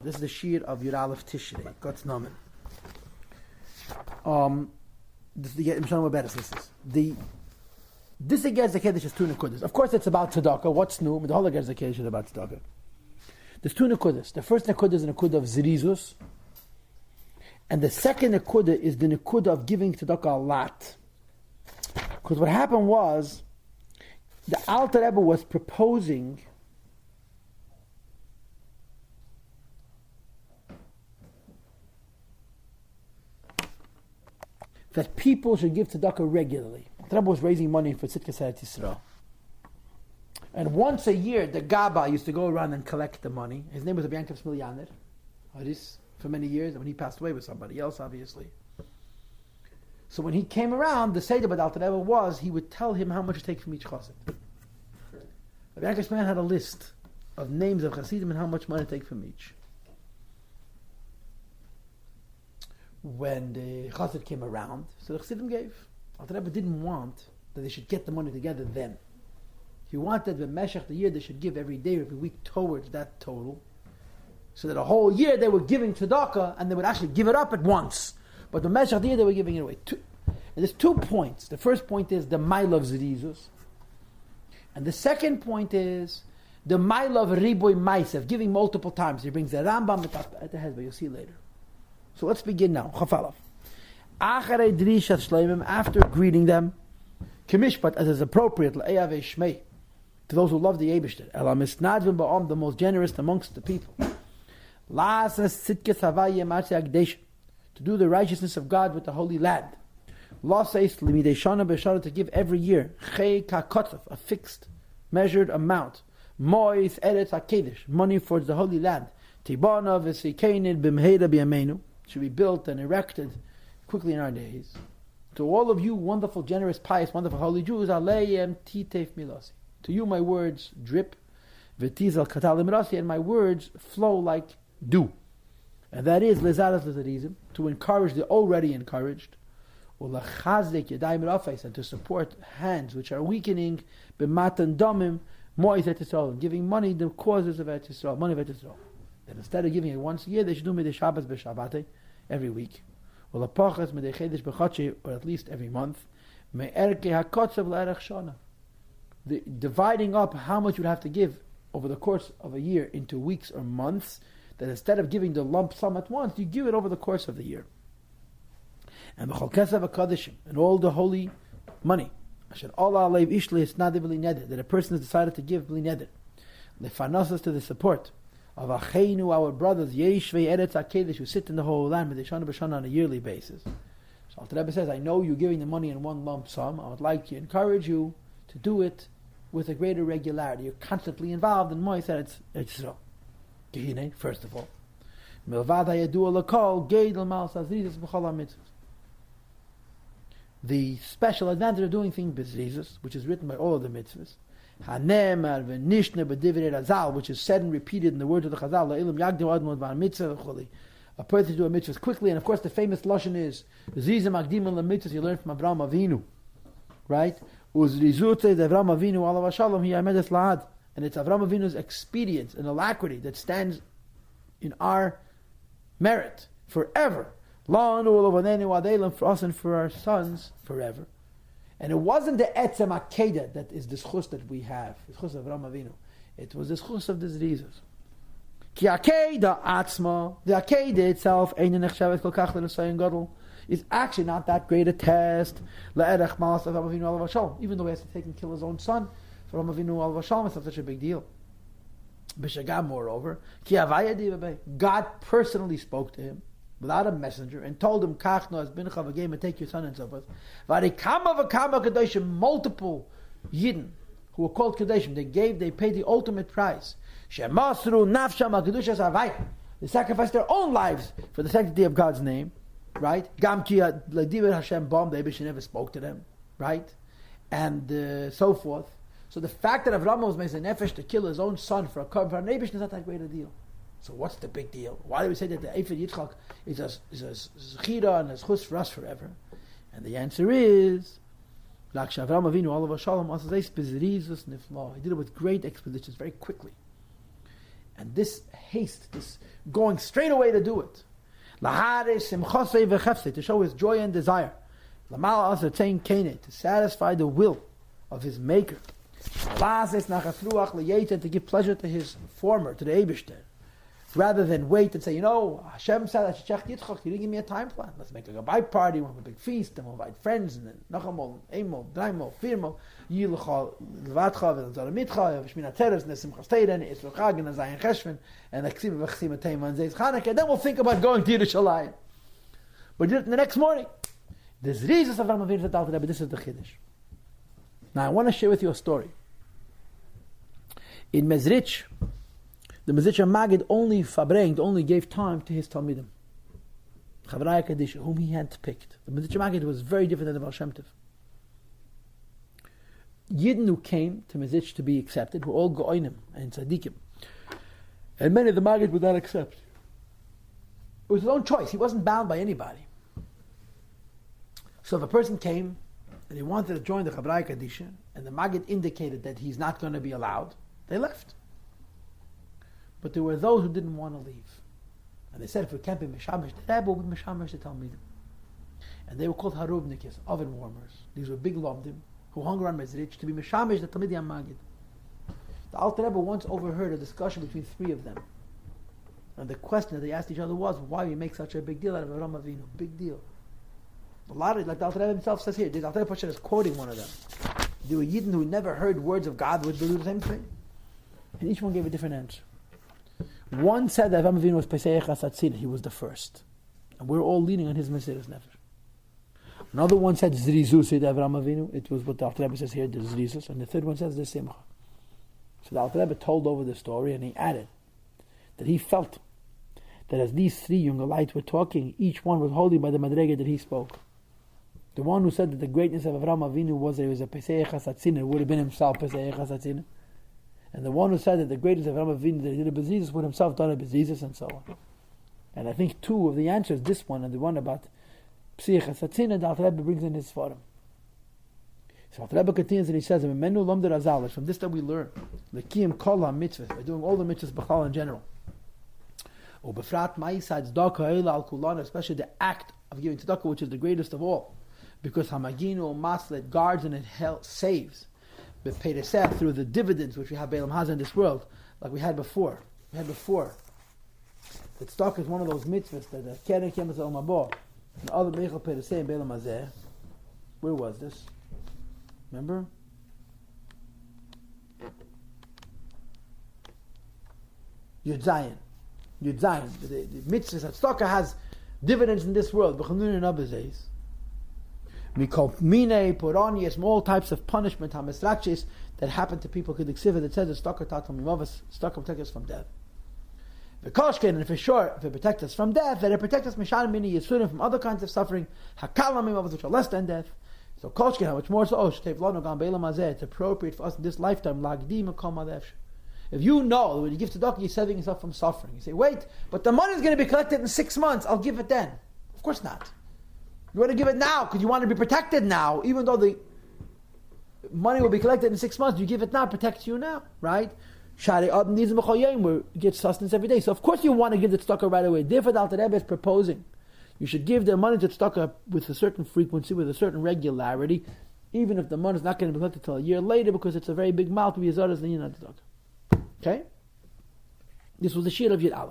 This is the Shir of Yud Aleph Tishrei. God's Namen. This against the Kiddush is two nekudas. Of course, it's about tzedakah. What's new? The whole against the Kiddush is about tzedakah. There's two nekudas. The first nekuda is the nekuda of zirizus, and the second nekuda is the nekuda of giving tzedakah a lot. Because what happened was, the Alter Rebbe was proposing that people should give tzedakah regularly. The Rebbe was raising money for Tzidkas Tishrei. And once a year, the Gaba used to go around and collect the money. His name was Yankov Smilyaner, for many years, and when he passed away with somebody else, obviously. So when he came around, the Seder with Alter Rebbe was, he would tell him how much to take from each chassid. Yankov Smilyaner had a list of names of chassidim and how much money to take from each. When the chassid came around, so the chassidim gave. Alter Rebbe didn't want that they should get the money together then. He wanted the Meshach the year they should give every day or every week towards that total, so that a whole year they were giving tzedakah and they would actually give it up at once. But the Meshach the year they were giving it away. And there's 2 points. The first point is the Mile of Zerizus, and the second point is the Mile of Riboy Maisev, giving multiple times. He brings the Rambam at the head, but you'll see later. So let's begin now. Chafalav. Acharei drishat shleimim, after greeting them, kemishpat, as is appropriate, le'eyavei shmei, to those who love the Eibishter, ela misnadvim ba'om, the most generous amongst the people, la'asas tzidkes havayim atzei agdesh, to do the righteousness of God with the holy land, la'seis limidei shana b'shana, to give every year, chei ka'kotov, a fixed, measured amount, mois eretz hakedesh, money for the holy land, tibana v'sikeinin b'mheira b'yameinu, should be built and erected quickly in our days. To all of you wonderful, generous, pious, wonderful, holy Jews, Aleim titef milasi. To you my words drip, v'tizal katal mirasi, and my words flow like dew. And that is lezaras lezarizim, to encourage the already encouraged, ulachazdik yadayim rafais, and to support hands which are weakening, b'matan domim mois et Yisrael, giving money the causes of Et Yisrael, money of Et Yisrael. That instead of giving it once a year, they should do midei Shabbos b'Shabbatei every week, or lapachas midei Chedesh b'Chotshei, or at least every month. Me'erkei hakotzav la'erech shana, the dividing up how much you would have to give over the course of a year into weeks or months. That instead of giving the lump sum at once, you give it over the course of the year. And b'chol kesav hakadeshim, and all the holy money, asher ola aleiv ishle esnadi b'li neder, that a person has decided to give b'li neder, lefanasas, to the support of Acheinu, our brothers, Yeshvei Eretz HaKedesh, who sit in the whole land, B'Shana B'Shana, on a yearly basis. So Alter Rebbe says, I know you're giving the money in one lump sum. I would like to encourage you to do it with a greater regularity. You're constantly involved in Mois Eretz Yisrael. Kehine, first of all. Milvad HaYadu L'Kol, Geidel Mal Sazrizis B'Chol HaMitzvahs. The special advantage of doing things b'Zrizis, which is written by all of the mitzvahs, Hanemar v'nishne b'divrei Razal, which is said and repeated in the words of the Chazal, La'ilam yagdim admod v'amitzvah v'choli. A person to do a mitzvah quickly, and of course the famous lashon is Zizim agdim l'mitzvah. You learn from Avraham Avinu, right? Uzrizute Avraham Avinu alav shalom hi amedes lahad, and it's Avraham Avinu's expedience and alacrity that stands in our merit forever. La anu olavanenu adelim, for us and for our sons forever. And it wasn't the Etzem Akedah that is the schus that we have, the schus of Avraham Avinu. It was the schus of the Zrizos. Ki Akedah Atzma, the Akedah itself, Einen Nechshavet Kol Kach L'Nesayin Gadol, is actually not that great a test. La'erech Malas of Avraham Avinu Alav Shalom, even though he has to take and kill his own son, for Avraham Avinu Alav Shalom, it's not such a big deal. B'Shagam, moreover, Ki Avaya Di, God personally spoke to him without a messenger, and told him, Kach no as bincha v'geim, and take your son and so forth. V'arikama v'kama kadeshim, multiple Yidden who were called kadeshim, they paid the ultimate price. Shemasru nafsham al-kedushas havaya, they sacrificed their own lives for the sanctity of God's name, right? Gam ki l'divrei Hashem bam, the Eibishter never spoke to them, right? And so forth. So the fact that Avraham was made a nefesh to kill his own son for an Eibishter is not that great a deal. So what's the big deal? Why do we say that the Eifed Yitzchak is a zechira and a schus for us forever? And the answer is, he did it with great expeditions, very quickly. And this haste, this going straight away to do it, to show his joy and desire, to satisfy the will of his maker, to give pleasure to his former, to the Eibishter, rather than wait and say, Hashem said I should check Yitzchak, he didn't give me a time plan. Let's make a goodbye party, we'll have a big feast, and we'll invite friends, and then Nachamol, Eimol, Draimol, Firmol, Yilchal, Lvatcha, and Zoramitcha, Vishmina Teres, and Simchas Teiden, Yisro Chag, and Zayin Cheshvan, and Aksim, Vachsim, and Teima, and Zeiz Chanukah, then we'll think about going to Yerushalayim. But the next morning, the Zrizas of Avraham Avinu said, but this is the Chiddush. Now I want to share with you a story. In Mezrich, the Mezritcher Maggid only gave time to his Talmidim, Chavraya Kadisha, whom he had picked. The Mezritcher Maggid was very different than the Baal Shem Tov. Yidden who came to Mezritch to be accepted were all Go'onim and Tzadikim. And many of the Maggid would not accept. It was his own choice. He wasn't bound by anybody. So if a person came and he wanted to join the Chavraya Kadisha, and the Maggid indicated that he's not going to be allowed, they left. But there were those who didn't want to leave. And they said, if we can't be Meshamish, the Rebbe would be Meshamish to Talmidim. And they were called Harubnikis, oven warmers. These were big Lomdim who hung around Mezrich to be Meshamish, the Talmidim Maggid. The Alter Rebbe once overheard a discussion between three of them. And the question that they asked each other was, why we make such a big deal out of Avraham Avinu? Big deal. A lot of, like the Alter Rebbe himself says here, the Alter Rebbe is quoting one of them. There were Yidden who never heard words of God would do the same thing. And each one gave a different answer. One said that Avraham Avinu was Pesach HaSatzin, he was the first. And we're all leaning on his Mesiras Nefesh. Another one said Zrizus, said Avraham Avinu, it was what the Alter Rebbe says here, the Zrizus. And the third one says the Simcha. So the Alter Rebbe told over the story and he added that he felt that as these three younger lights were talking, each one was holding by the Madrega that he spoke. The one who said that the greatness of Avraham Avinu was that he was a Pesach HaSatzin, it would have been himself Pesach HaSatzin. And the one who said that the greatness of Avraham Avinu that he did a Bezizus would himself done a Bezizus and so on. And I think two of the answers, this one and the one about Pesach HaSatzin, the Alter Rebbe brings in his forum. So Alter Rebbe continues and he says, from this that we learn, L'kiyim kol ha-mitzvah, by doing all the mitzvahs b'chal in general. Ubefrat ma'isad tzedakah eila al kulan, especially the act of giving tzedakah, which is the greatest of all. Because Hamaginu Maslet guards and it saves. But Pereseth through the dividends which we have Beilam Hazah in this world, like we had before. That tzedakah is one of those mitzvahs that the Keren Kemas Al Mabor, and other Meichel Pereseh and Beilam Hazeh. Where was this? Remember? Yud Zayin. The mitzvahs that tzedakah has dividends in this world. B'chanun and Abazes. Mikol mine poronius, all types of punishment, hamisrakshis that happen to people. Kediksiva that says that tzedakah tatam yimavas, tzedakah protect us from death. V'koshken, and for sure, if it protects us from death, that it protects us mishan mini yisurim from other kinds of suffering. Hakalam yimavas, which are less than death. So koshken, how much more so? Shtev lanu gam beilam hazeh. It's appropriate for us in this lifetime. Lagdim kol madevsh. If you know that when you give tzedakah, you're saving yourself from suffering. You say, wait, but the money is going to be collected in 6 months. I'll give it then. Of course not. You want to give it now because you want to be protected now, even though the money will be collected in 6 months. You give it now, protects you now, right? Shari Adam needs where you get sustenance every day. So of course you want to give the tzedakah right away. Therefore, the Alter Rebbe is proposing you should give the money to tzedakah with a certain frequency, with a certain regularity, even if the money is not going to be collected until a year later, because it's a very big mal to be as the tzedakah. Okay, this was the shir of Yud Aleph.